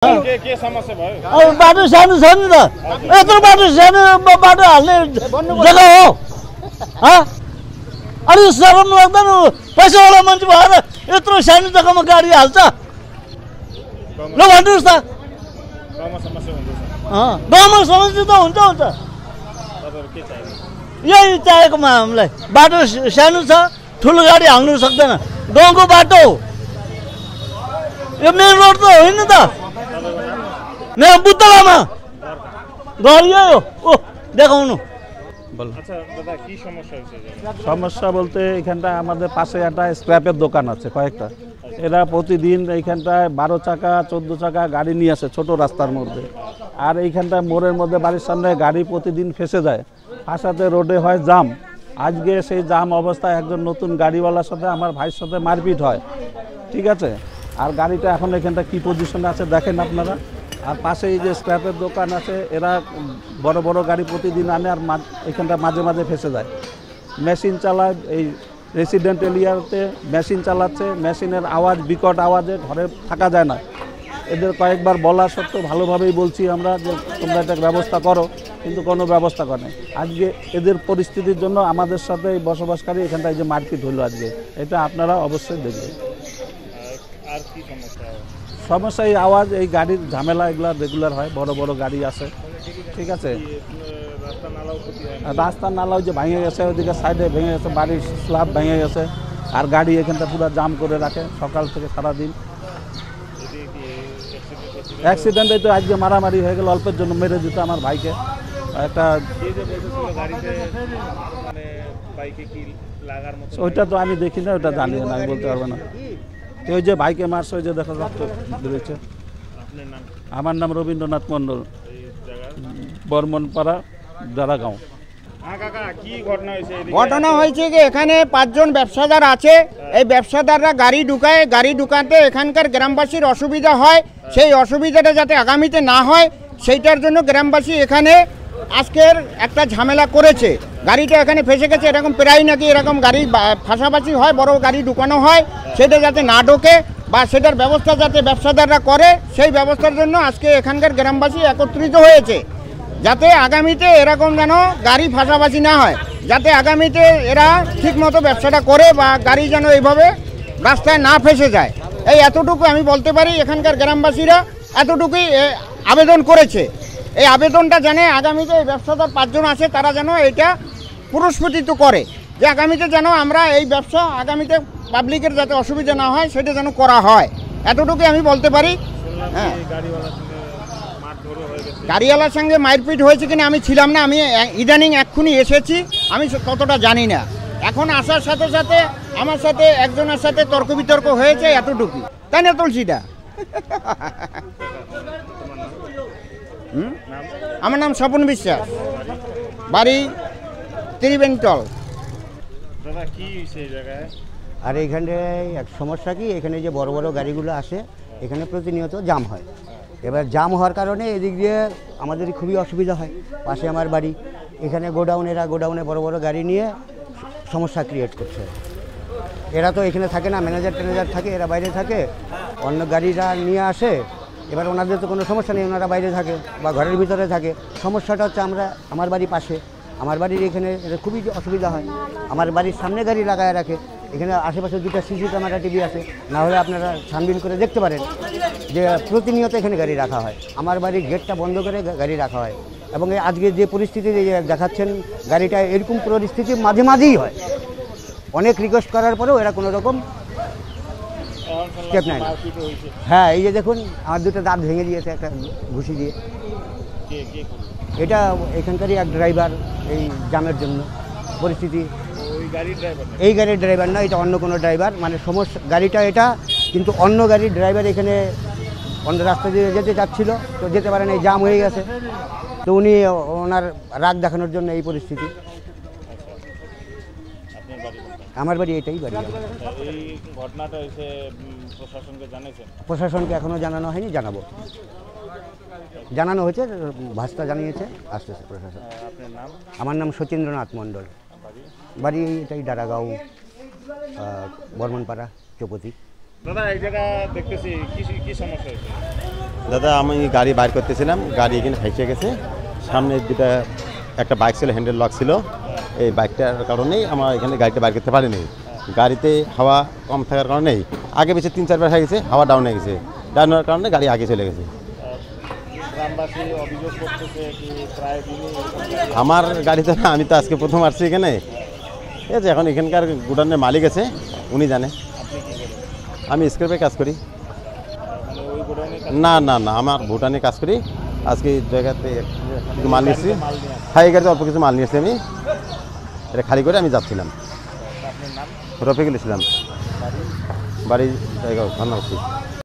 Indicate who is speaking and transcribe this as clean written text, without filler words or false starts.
Speaker 1: बाटो सानो छ नि त यत्रो बाटो सानो बाटो हाल्ने जग्गा हो अलि शरम लाग्दैन पैसावाला मान्छे भएर यत्रो सानो जग्गामा गाडी हाल्छ ल भन्नुहोस् त गाउँमा समस्या त हुन्छ हुन्छ यही चाहिएकोमा हामीलाई बाटो सानो छ ठुलो गाडी हाल्नु सक्दैन गाउँको बाटो हो यो मेन रोड त होइन त मैं बुद्धलामा घर यही हो देखाउनु
Speaker 2: আচ্ছা দাদা কি সমস্যা হয়েছে
Speaker 3: সমস্যা বলতে এখানটা আমাদের পাশে একটা স্ক্র্যাপের দোকান আছে কয়েকটা এরা প্রতিদিন এইখানটায় 12 চাকা 14 চাকা গাড়ি নিয়ে আসে ছোট রাস্তার মধ্যে আর এইখানটা মোড়ের মধ্যে বাড়ির সামনে গাড়ি প্রতিদিন ফেসে যায় ফাঁসাতে রোডে হয় জাম আজকে সেই জাম অবস্থায় একজন নতুন গাড়িওয়ালার সাথে আমার ভাইয়ের সাথে মারপিট হয় ঠিক আছে আর গাড়িটা এখন এখানটা কি পজিশনে আছে দেখেন আপনারা আর পাশে এই যে স্ক্র্যাপের দোকান আছে এরা বড় বড় গাড়ি প্রতিদিন আনে আর এখানটা মাঝে মাঝে ফেসে যায় মেশিন চালায় এই রেসিডেন্ট এরিয়াতে মেশিন চালাচ্ছে মেশিনের আওয়াজ বিকট আওয়াজে ঘরে থাকা যায় না এদের কয়েকবার বলা সত্ত্বেও ভালোভাবেই বলছি আমরা যে তোমরা একটা ব্যবস্থা করো কিন্তু কোনো ব্যবস্থা করে না আজকে এদের পরিস্থিতির জন্য আমাদের সাথে এই বসবাসকারী এখানটায় যে মারপিট হলো আজকে এটা আপনারা অবশ্যই দেখবেন
Speaker 2: আর কি সমস্যা
Speaker 3: সমস্যা এই আওয়াজ এই গাড়ির ঝামেলা এগুলা রেগুলার হয় বড় বড় গাড়ি আসে ঠিক আছে রাস্তা নালাও যে ভেঙে গেছে ওইদিকে সাইডে ভেঙে গেছে বাড়ির স্ল্যাব ভেঙে গেছে আর গাড়ি এখানটা পুরো জাম করে রাখে সকাল থেকে সারাদিন অ্যাক্সিডেন্টে তো আজকে মারামারি হয়ে গেল অল্পের জন্য মেরে দিত আমার ভাইকে একটা ওইটা তো আমি দেখি না ওটা জানি না আমি বলতে পারবো না ওই যে ভাইকে মারছে ওই যে দেখা রক্ত বেরোচ্ছে আমার নাম রবীন্দ্রনাথ মণ্ডল বর্মনপাড়া দারাগাঁও
Speaker 4: ঘটনা হয়েছে যে এখানে 5 জন ব্যবসাদার আছে এই ব্যবসাদাররা গাড়ি ঢুকায় গাড়ি ঢুকাতে এখানকার গ্রামবাসীর অসুবিধা হয় সেই অসুবিধাটা যাতে আগামীতে না হয় সেইটার জন্য গ্রামবাসী এখানে আজকের একটা ঝামেলা করেছে গাড়িটা এখানে ফেসে গেছে এরকম প্রায় নাকি এরকম গাড়ি ফাঁসাফাঁসি হয় বড় গাড়ি ঢুকানো হয় সেটা যাতে না ঢোকে বা সেটার ব্যবস্থা যাতে ব্যবসাদাররা করে সেই ব্যবস্থার জন্য আজকে এখানকার গ্রামবাসী একত্রিত হয়েছে যাতে আগামীতে এরকম যেন গাড়ি ফাঁসাফাঁসি না হয় যাতে আগামীতে এরা ঠিকমতো ব্যবসাটা করে বা গাড়ি যেন এইভাবে রাস্তায় না ফেসে যায় এই এতটুকু আমি বলতে পারি এখানকার গ্রামবাসীরা এতটুকুই আবেদন করেছে এই আবেদনটা জানে আগামীতে এই ব্যবসাদার 5 জন আছে তারা যেন এটা পুরস্কৃত করে যে আগামীতে যেন আমরা এই ব্যবসা আগামীতে পাবলিকের যাতে অসুবিধা না হয় সেটা যেন করা হয় এতটুকুই আমি বলতে পারি হ্যাঁ গাড়িওয়ালার সঙ্গে মারপিট হয়েছে কিনা আমি ছিলাম না আমি ইদানিং এক্ষুনি এসেছি আমি ততটা জানি না এখন আসার সাথে সাথে আমার সাথে একজনের সাথে তর্ক বিতর্ক হয়েছে এতটুকু তাই না তুলসীটা আমার নাম স্বপন বিশ্বাস বাড়ি ত্রিবেণীতল
Speaker 5: আর এখানে এক সমস্যা কি এখানে যে বড় বড় গাড়িগুলো আসে এখানে প্রতিনিয়ত জাম হয় এবার জাম হওয়ার কারণে এদিক দিয়ে আমাদের খুবই অসুবিধা হয় পাশে আমার বাড়ি এখানে গোডাউনে বড় বড় গাড়ি নিয়ে সমস্যা ক্রিয়েট করছে এরা তো এখানে থাকে না ম্যানেজার থাকে এরা বাইরে থাকে অন্য গাড়িরা নিয়ে আসে এবার ওনাদের তো কোনো সমস্যা নেই ওনারা বাইরে থাকে বা ঘরের ভিতরে থাকে সমস্যাটা হচ্ছে আমার বাড়ি পাশে আমার বাড়ির এখানে খুবই অসুবিধা হয় আমার বাড়ির সামনে গাড়ি লাগায় রাখে এখানে আশেপাশে 2টা সিসি ক্যামেরা টিভি আছে না হলে আপনারা ছানবিন করে দেখতে পারেন যে প্রতিনিয়ত এখানে গাড়ি রাখা হয় আমার বাড়ির গেটটা বন্ধ করে গাড়ি রাখা হয় এবং আজকে যে পরিস্থিতি দেখাচ্ছেন গাড়িটা এরকম পরিস্থিতি মাঝে মাঝেই হয় অনেক রিকোয়েস্ট করার পরেও এরা কোনো রকম স্টেপ নেয় না হ্যাঁ এই যে দেখুন আমার 2টা দাঁত ভেঙে দিয়েছে একটা ঘুষি দিয়ে এটা এখানকারই এক ড্রাইভার এই জামের জন্য পরিস্থিতি এই গাড়ির ড্রাইভার না এটা অন্য কোনো ড্রাইভার মানে সমস্যা গাড়িটা এটা কিন্তু অন্য গাড়ির ড্রাইভার এখানে অন্য রাস্তা দিয়ে যেতে চাচ্ছিল তো যেতে পারেন এই জাম হয়ে গেছে তো উনি ওনার রাগ দেখানোর জন্য এই পরিস্থিতি আমার বাড়ি এটাই বাড়ি প্রশাসনকে এখনো জানানো হয়নি জানানো হয়েছে ভাষা জানিয়েছে আসতেছে প্রশাসন আমার নাম সচিন্দ্রনাথ মণ্ডল বাড়ি এটাই দারাগাঁও বর্মনপাড়া চৌপতি
Speaker 2: দাদা এই জায়গা দেখতেছি কি সমস্যা হয়েছে
Speaker 6: দাদা আমি গাড়ি বাইর করতেছিলাম, গাড়ি এখানে ফেসে গেছে। সামনে দুটা একটা বাইক ছিল, হ্যান্ডেল লক ছিল, এই বাইকটার কারণেই আমার এখানে গাড়িটা বাইর করতে পারিনি। গাড়িতে হাওয়া কম থাকার কারণেই আগে বেশি 3-4 বার হয়ে গেছে, হাওয়া ডাউন হয়ে গেছে, ডাউন হওয়ার কারণে গাড়ি আগে চলে গেছে।
Speaker 2: গ্রামবাসী অভিযোগ করতেছে কি প্রায় দিনই
Speaker 6: আমার গাড়ি তো না, আমি তো আজকে প্রথম আসছি এখানে। ঠিক আছে, এখন এখানকার গুডাউনের মালিক আছে, উনি জানে। আমি স্ক্র্যাপে কাজ করি।
Speaker 2: মানে ওই গোডাউনে
Speaker 6: না না না, আমার ভুটানে কাজ করি। আজকে এই জায়গাতে কিছু মাল নিয়েছি, হ্যাঁ এই গাড়িতে অল্প কিছু মাল নিয়েছি আমি, এটা খালি করে আমি যাচ্ছিলাম।
Speaker 2: আপনার নাম?
Speaker 6: রফিকুল ইসলাম, বাড়ি জায়গা ধন্যবাদ।